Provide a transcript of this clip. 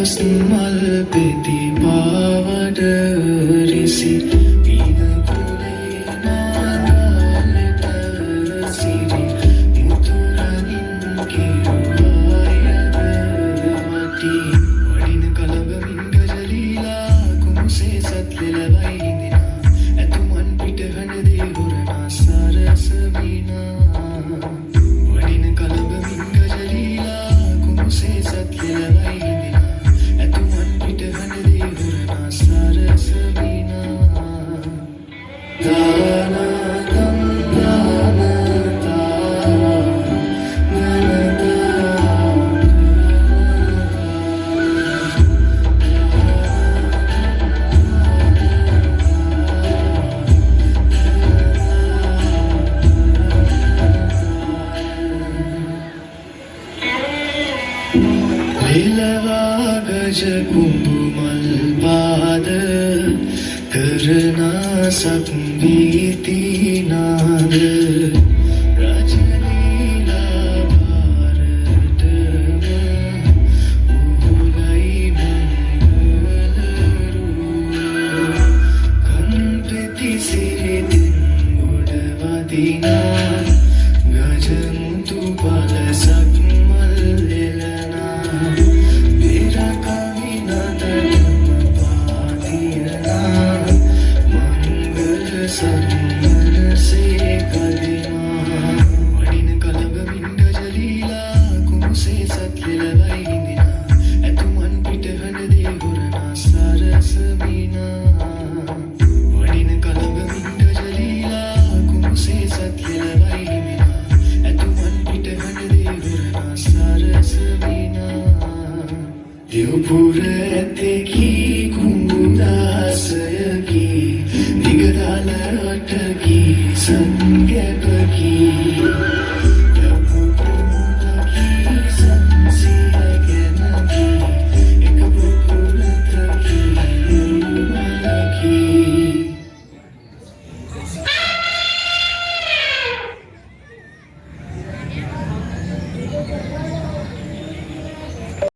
මල් පෙති පාවඩ රිසි පින කුලේ නාගලට සිරි මුතුරනින් කිරුවායද වටි වඩින කලබමින් ගජලීලා කුමුසේ සත් ලෙලවයි හිඳිනා ඇතුමන් පිට හඬ දේ හොරනා සරස විනා වඩින කලබමින් ගජලීලා කුමුසේ සත් ලෙලවයි ලෙලවා ගජ කුඹු මල් පාද කරනා සක්වීති නාද රජලීලා භාරතම උහුලයි මංගලරුව කම්පති සිරිතින් ගොඩවදිනා ගජමුතු පලසක් මල් ලෙලනා සම්මනසේ කදිමා වඩින කලබමින් ගජලීලා කුමුසේ සත් ලෙලවයි හිඳිනා ඇතුමන් පිට හඬ දේ හොරනා සරස විනා වඩින කලබමින් ගජලීලා කුමුසේ සත් ලෙලවයි හිඳිනා ඇතුමන් පිට හඬ දේ හොරනා සරස විනා දෙව්පුර ඇතේ